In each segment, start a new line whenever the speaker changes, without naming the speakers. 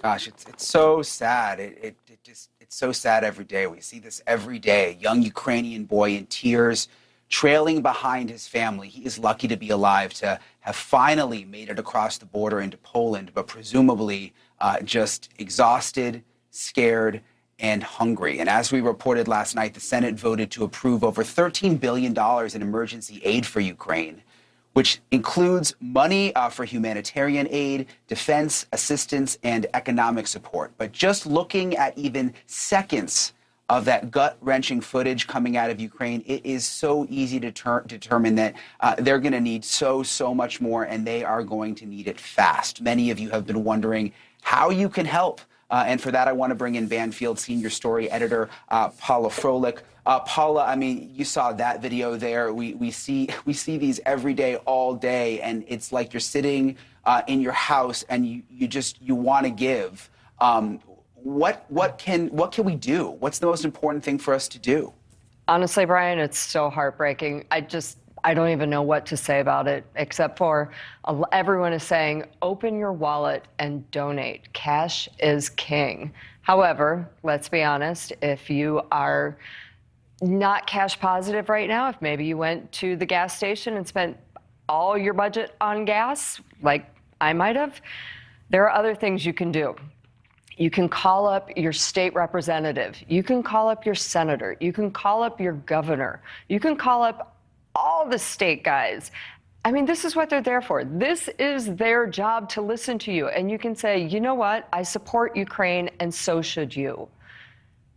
Gosh, it's so sad. It's so sad every day. We see this every day. A young Ukrainian boy in tears, trailing behind his family. He is lucky to be alive, to have finally made it across the border into Poland, but presumably just exhausted, scared, and hungry. And as we reported last night, the Senate voted to approve over $13 billion in emergency aid for Ukraine, which includes money for humanitarian aid, defense assistance, and economic support. But just looking at even seconds of that gut-wrenching footage coming out of Ukraine, it is so easy to determine that they're going to need so much more, and they are going to need it fast. Many of you have been wondering how you can help. And for that, I want to bring in Banfield senior story editor Paula Froelich. Paula, I mean, you saw that video there. We see these every day, all day, and it's like you're sitting in your house and you want to give. What can we do? What's the most important thing for us to do?
Honestly, Brian, it's so heartbreaking. I don't even know what to say about it, except for everyone is saying, open your wallet and donate. Cash is king. However, let's be honest, if you are not cash positive right now, if maybe you went to the gas station and spent all your budget on gas, like I might have, there are other things you can do. You can call up your state representative. You can call up your senator. You can call up your governor. You can call up all the state guys. I mean, this is what they're there for. This is their job, to listen to you. And you can say, you know what? I support Ukraine, and so should you.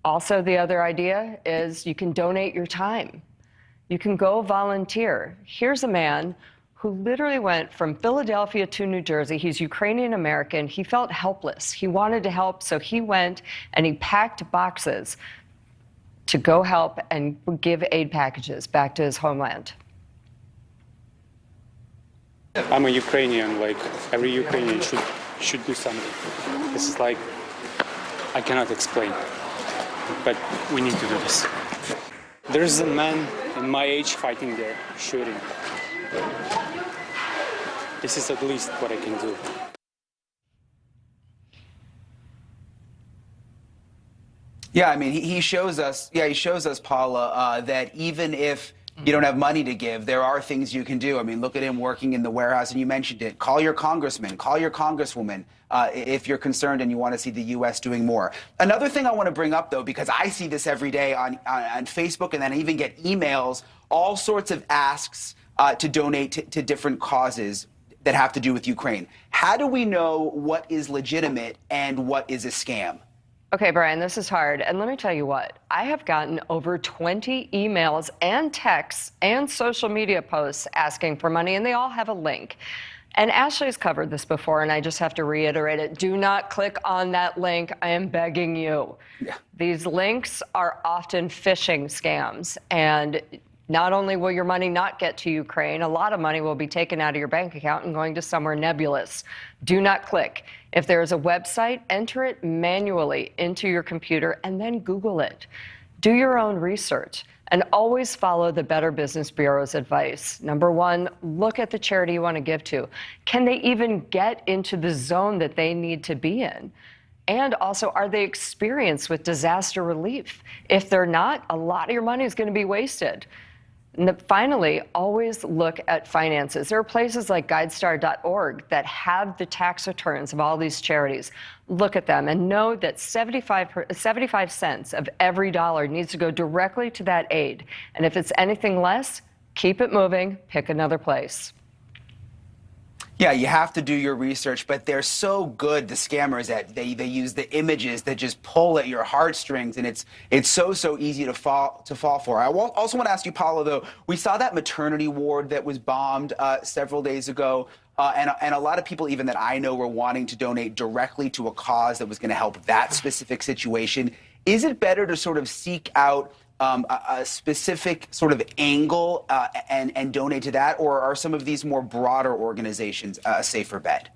Also, the other idea is you can donate your time. You can go volunteer. Here's a man who literally went from Philadelphia to New Jersey. He's Ukrainian American. He felt helpless. He wanted to help, so he went and he packed boxes to go help and give aid packages back to his homeland.
I'm a Ukrainian, like every Ukrainian should do something. This is like, I cannot explain, but we need to do this. There's a man in my age fighting there, shooting. This is at least what I can do.
Yeah, I mean, he shows us, Paula, that even if you don't have money to give, there are things you can do. I mean, look at him working in the warehouse, and you mentioned it. Call your congressman, call your congresswoman if you're concerned and you want to see the U.S. doing more. Another thing I want to bring up, though, because I see this every day on Facebook, and then I even get emails, all sorts of asks to donate to different causes that have to do with Ukraine. How do we know what is legitimate and what is a scam?
Okay, Brian, this is hard. And let me tell you what, I have gotten over 20 emails and texts and social media posts asking for money, and they all have a link. And Ashleigh's covered this before, and I just have to reiterate it. Do not click on that link. I am begging you. Yeah. These links are often phishing scams, and not only will your money not get to Ukraine, a lot of money will be taken out of your bank account and going to somewhere nebulous. Do not click. If there is a website, enter it manually into your computer and then Google it. Do your own research and always follow the Better Business Bureau's advice. Number one, look at the charity you want to give to. Can they even get into the zone that they need to be in? And also, are they experienced with disaster relief? If they're not, a lot of your money is going to be wasted. And finally, always look at finances. There are places like guidestar.org that have the tax returns of all these charities. Look at them and know that 75 cents of every dollar needs to go directly to that aid. And if it's anything less, keep it moving, pick another place.
Yeah, you have to do your research, but they're so good, the scammers, that they use the images that just pull at your heartstrings, and it's so easy to fall for. I also want to ask you, Paula, though, we saw that maternity ward that was bombed several days ago, and a lot of people, even that I know, were wanting to donate directly to a cause that was going to help that specific situation. Is it better to sort of seek out a specific sort of angle and donate to that, or are some of these more broader organizations a safer bet?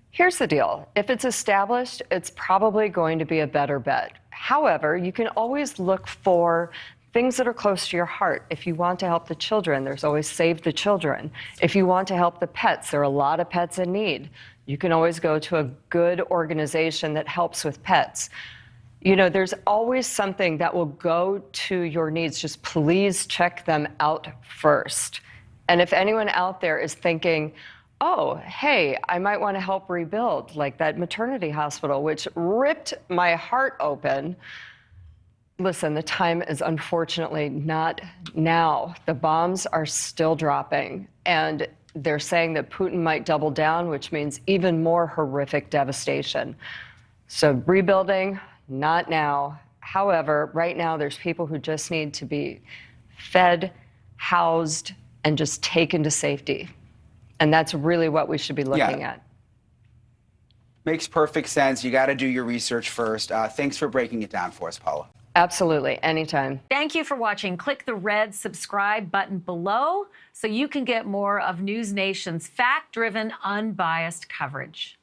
Here's the deal. If it's established, it's probably going to be a better bet. However, you can always look for things that are close to your heart. If you want to help the children, there's always Save the Children. If you want to help the pets, there are a lot of pets in need. You can always go to a good organization that helps with pets. You know, there's always something that will go to your needs. Just please check them out first. And if anyone out there is thinking, oh, hey, I might want to help rebuild, like that maternity hospital, which ripped my heart open. Listen, the time is unfortunately not now. The bombs are still dropping, and they're saying that Putin might double down, which means even more horrific devastation. So rebuilding, not now. However, right now there's people who just need to be fed, housed, and just taken to safety. And that's really what we should be looking at.
Makes perfect sense. You got to do your research first. Thanks for breaking it down for us, Paula.
Absolutely. Anytime.
Thank you for watching. Click the red subscribe button below so you can get more of NewsNation's fact-driven, unbiased coverage.